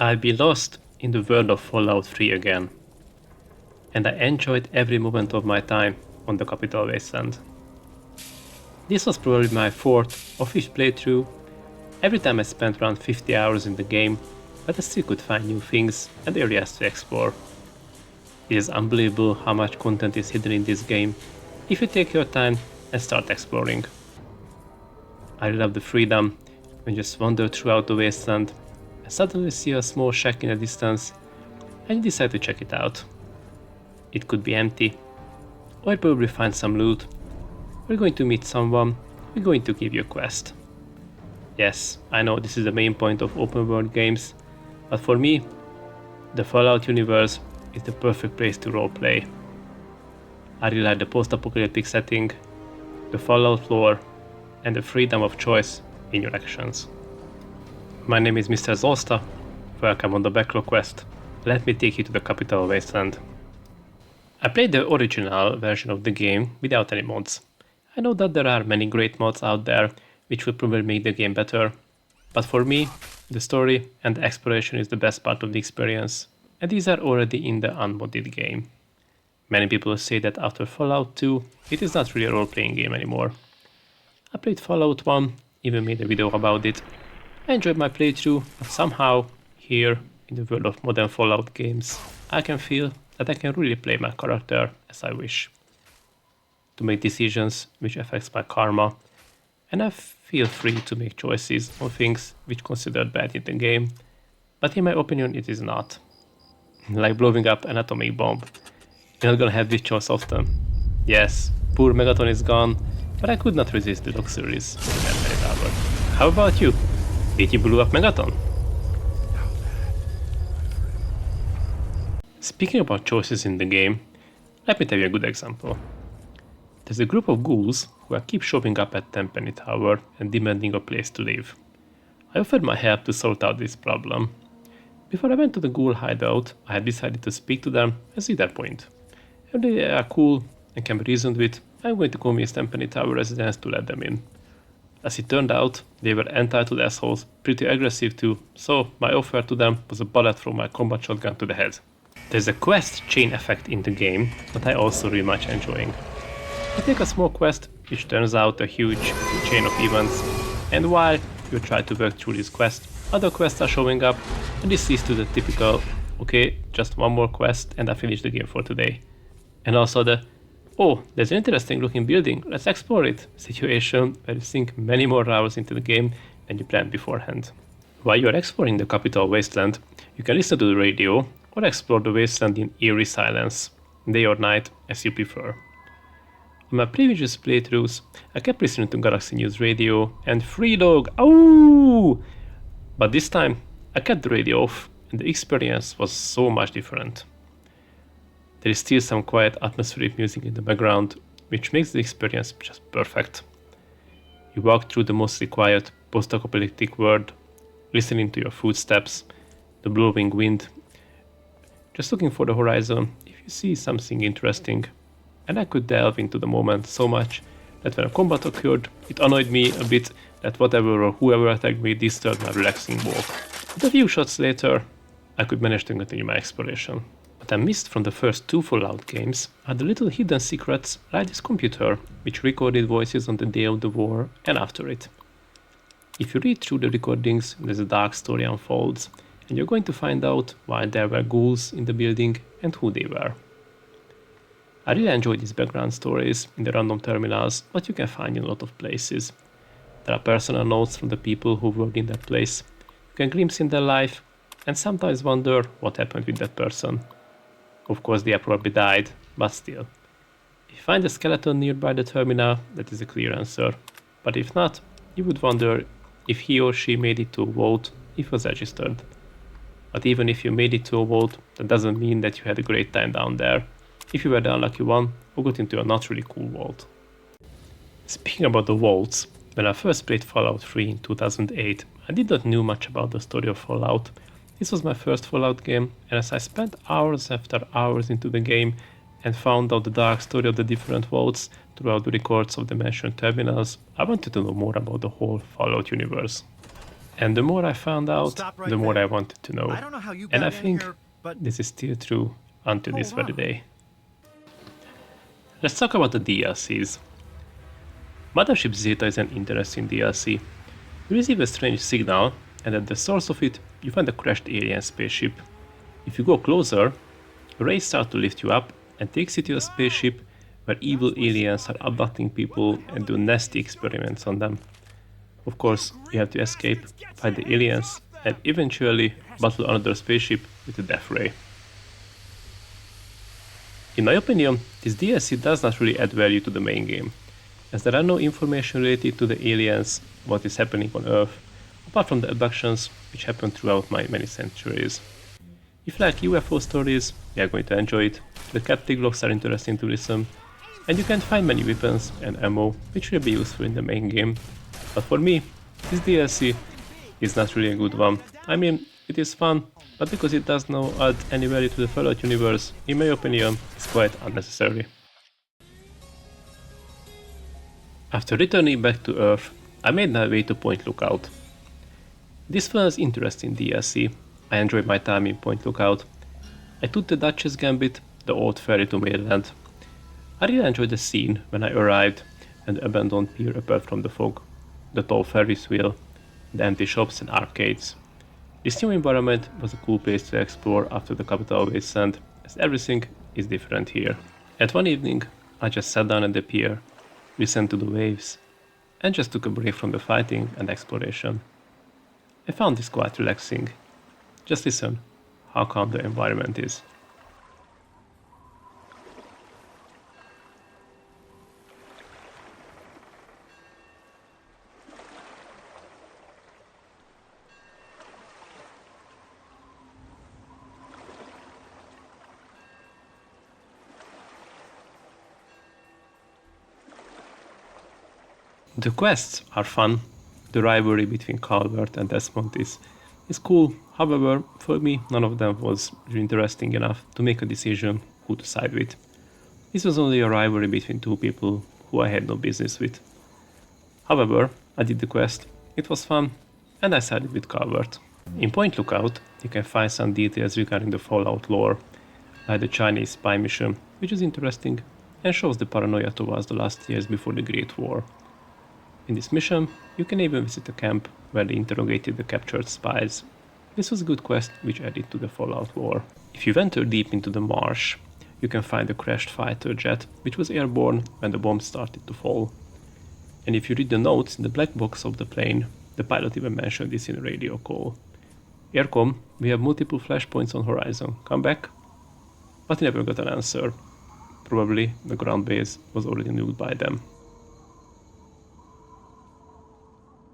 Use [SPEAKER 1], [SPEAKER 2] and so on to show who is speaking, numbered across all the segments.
[SPEAKER 1] I'll be lost in the world of Fallout 3 again, and I enjoyed every moment of my time on the Capital Wasteland. This was probably my fourth official playthrough. Every time I spent around 50 hours in the game, but I still could find new things and areas to explore. It is unbelievable how much content is hidden in this game if you take your time and start exploring. I love the freedom when you just wander throughout the wasteland and suddenly see a small shack in the distance and you decide to check it out. It could be empty, or you'll probably find some loot, or you're going to meet someone who's going to give you a quest. Yes, I know this is the main point of open world games, but for me, the Fallout universe is the perfect place to roleplay. I really like the post-apocalyptic setting, the Fallout lore, and the freedom of choice in your actions. My name is Mr. Zolsta. Welcome on the Backlog Quest. Let me take you to the Capital Wasteland. I played the original version of the game without any mods. I know that there are many great mods out there which will probably make the game better, but for me, the story and the exploration is the best part of the experience, and these are already in the unmodded game. Many people say that after Fallout 2, it is not really a role-playing game anymore. I played Fallout 1, even made a video about it. I enjoyed my playthrough, but somehow, here, in the world of modern Fallout games, I can feel that I can really play my character as I wish. To make decisions which affects my karma, and I feel free to make choices on things which considered bad in the game, but in my opinion it is not. Like blowing up an atomic bomb. You're not gonna have this choice often. Yes, poor Megaton is gone, but I could not resist the luxuries in the Anchorage tower. How about you? Did you blow up Megaton? Speaking about choices in the game, let me tell you a good example. There's a group of ghouls who keep showing up at Tenpenny Tower and demanding a place to live. I offered my help to sort out this problem. Before I went to the ghoul hideout, I had decided to speak to them and see their point. If they are cool and can be reasoned with, I'm going to convince Tenpenny Tower residents to let them in. As it turned out, they were entitled assholes, pretty aggressive too, so my offer to them was a bullet from my combat shotgun to the head. There's a quest chain effect in the game that I also really much enjoying. You take a small quest, which turns out a huge chain of events, and while you try to work through this quest, other quests are showing up, and this leads to the typical, okay, just one more quest and I finish the game for today. And also the, oh, there's an interesting looking building, let's explore it, situation where you sink many more hours into the game than you planned beforehand. While you are exploring the Capital Wasteland, you can listen to the radio or explore the wasteland in eerie silence, day or night, as you prefer. In my previous playthroughs, I kept listening to Galaxy News Radio and Free Dog, ow! But this time, I kept the radio off and the experience was so much different. There is still some quiet atmospheric music in the background, which makes the experience just perfect. You walk through the mostly quiet, post-apocalyptic world, listening to your footsteps, the blowing wind, just looking for the horizon if you see something interesting. And I could delve into the moment so much that when a combat occurred, it annoyed me a bit that whatever or whoever attacked me disturbed my relaxing walk. But a few shots later, I could manage to continue my exploration. What I missed from the first two Fallout games are the little hidden secrets like this computer, which recorded voices on the day of the war and after it. If you read through the recordings, there's a dark story unfolds, and you're going to find out why there were ghouls in the building and who they were. I really enjoy these background stories in the random terminals, but you can find in a lot of places. There are personal notes from the people who worked in that place. You can glimpse in their life, and sometimes wonder what happened with that person. Of course they probably died, but still. If you find a skeleton nearby the terminal, that is a clear answer. But if not, you would wonder if he or she made it to a vault, if it was registered. But even if you made it to a vault, that doesn't mean that you had a great time down there. If you were the unlucky one, or got into a not really cool vault. Speaking about the vaults, when I first played Fallout 3 in 2008, I did not know much about the story of Fallout. This was my first Fallout game, and as I spent hours after hours into the game and found out the dark story of the different vaults throughout the records of the mentioned terminals, I wanted to know more about the whole Fallout universe. And the more I found out,
[SPEAKER 2] right
[SPEAKER 1] the more
[SPEAKER 2] there.
[SPEAKER 1] I wanted to know.
[SPEAKER 2] I don't know how you
[SPEAKER 1] And I
[SPEAKER 2] got in
[SPEAKER 1] think
[SPEAKER 2] here, but
[SPEAKER 1] this is still true until this
[SPEAKER 2] Hold
[SPEAKER 1] very
[SPEAKER 2] on.
[SPEAKER 1] day. Let's talk about the DLCs. Mothership Zeta is an interesting DLC. You receive a strange signal, and at the source of it, you find a crashed alien spaceship. If you go closer, rays start to lift you up and takes you to a spaceship where evil aliens are abducting people and do nasty experiments on them. Of course, you have to escape, fight the aliens, and eventually battle another spaceship with a death ray. In my opinion, this DLC does not really add value to the main game, as there are no information related to the aliens, what is happening on Earth, apart from the abductions which happen throughout my many centuries. If you like UFO stories, you are going to enjoy it, the captive logs are interesting to listen, and you can find many weapons and ammo which will be useful in the main game. But for me, this DLC is not really a good one. I mean, it is fun, but because it does not add any value to the Fallout universe, in my opinion, it's quite unnecessary. After returning back to Earth, I made my way to Point Lookout. This was interesting DLC. I enjoyed my time in Point Lookout. I took the Duchess Gambit, the old ferry to mainland. I really enjoyed the scene when I arrived and the abandoned pier apart from the fog, the tall Ferris wheel, the empty shops and arcades. This new environment was a cool place to explore after the capital wasteland, as everything is different here. At one evening, I just sat down at the pier, listened to the waves, and just took a break from the fighting and exploration. I found this quite relaxing. Just listen how calm the environment is. The quests are fun. The rivalry between Calvert and Desmond is cool. However, for me, none of them was really interesting enough to make a decision who to side with. This was only a rivalry between two people who I had no business with. However, I did the quest, it was fun, and I sided with Calvert. In Point Lookout, you can find some details regarding the Fallout lore, like the Chinese spy mission, which is interesting and shows the paranoia towards the last years before the Great War. In this mission, you can even visit a camp where they interrogated the captured spies. This was a good quest which added to the Fallout lore. If you venture deep into the marsh, you can find a crashed fighter jet which was airborne when the bomb started to fall. And if you read the notes in the black box of the plane, the pilot even mentioned this in a radio call. Aircom, we have multiple flashpoints on horizon, come back? But he never got an answer. Probably the ground base was already nuked by them.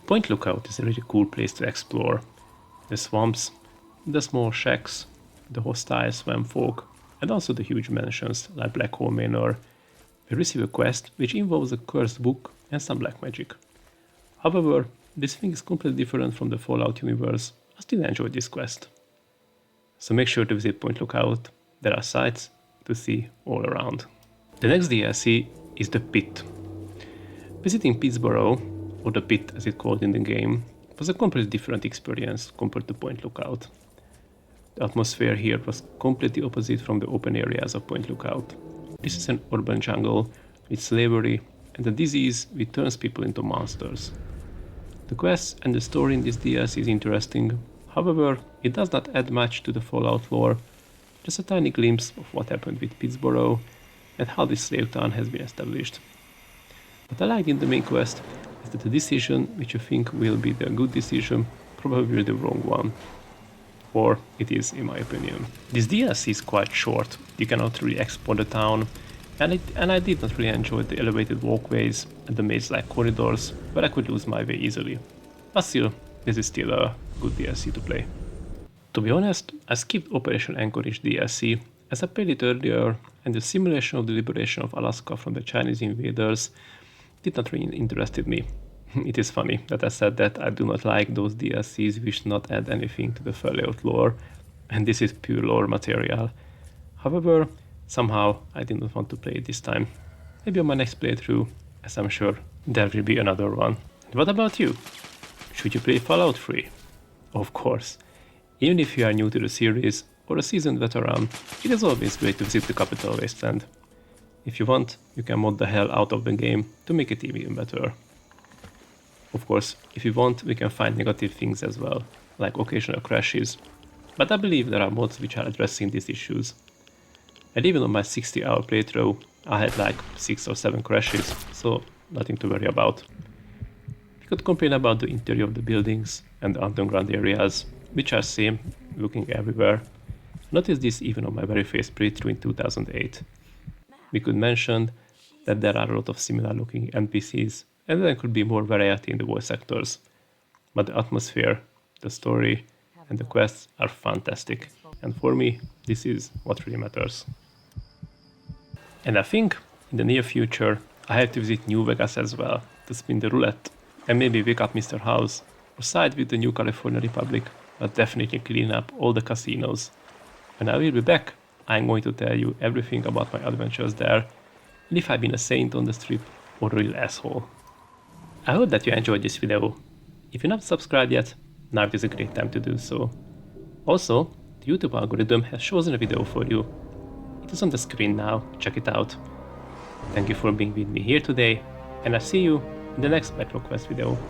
[SPEAKER 1] Point Lookout is a really cool place to explore. The swamps, the small shacks, the hostile swamp folk, and also the huge mansions like Black Hole Manor. We receive a quest which involves a cursed book and some black magic. However, this thing is completely different from the Fallout universe. I still enjoyed this quest. So make sure to visit Point Lookout. There are sights to see all around. The next DLC is the PITT. Visiting Pittsburgh, or the PITT as it's called in the game, was a completely different experience compared to Point Lookout. The atmosphere here was completely opposite from the open areas of Point Lookout. This is an urban jungle with slavery and a disease which turns people into monsters. The quests and the story in this DLC is interesting, however, it does not add much to the Fallout lore, just a tiny glimpse of what happened with Pittsburgh and how this slave town has been established. What I liked in the main quest is that the decision which you think will be the good decision probably the wrong one. Or it is, in my opinion. This DLC is quite short. You cannot really explore the town, and I did not really enjoy the elevated walkways and the maze-like corridors where I could lose my way easily. But still, this is still a good DLC to play. To be honest, I skipped Operation Anchorage DLC as I played it earlier, and the simulation of the liberation of Alaska from the Chinese invaders did not really interest me. It is funny that I said that I do not like those DLCs which not add anything to the Fallout lore, and this is pure lore material. However, somehow I did not want to play it this time. Maybe on my next playthrough, as I'm sure there will be another one. And what about you? Should you play Fallout 3? Of course. Even if you are new to the series or a seasoned veteran, it is always great to visit the capital wasteland. If you want, you can mod the hell out of the game to make it even better. Of course, if you want, we can find negative things as well, like occasional crashes, but I believe there are mods which are addressing these issues. And even on my 60-hour playthrough, I had like 6 or 7 crashes, so nothing to worry about. We could complain about the interior of the buildings and the underground areas, which are same, looking everywhere. Notice this even on my very first playthrough in 2008. We could mention that there are a lot of similar looking NPCs, and there could be more variety in the voice actors. But the atmosphere, the story, and the quests are fantastic, and for me, this is what really matters. And I think, in the near future, I have to visit New Vegas as well, to spin the roulette, and maybe wake up Mr. House, or side with the New California Republic, but definitely clean up all the casinos. When I will be back, I'm going to tell you everything about my adventures there, and if I've been a saint on the strip, or a real asshole. I hope that you enjoyed this video. If you're not subscribed yet, now is a great time to do so. Also, the YouTube algorithm has chosen a video for you. It is on the screen now, check it out. Thank you for being with me here today, and I'll see you in the next Backlog Quest video.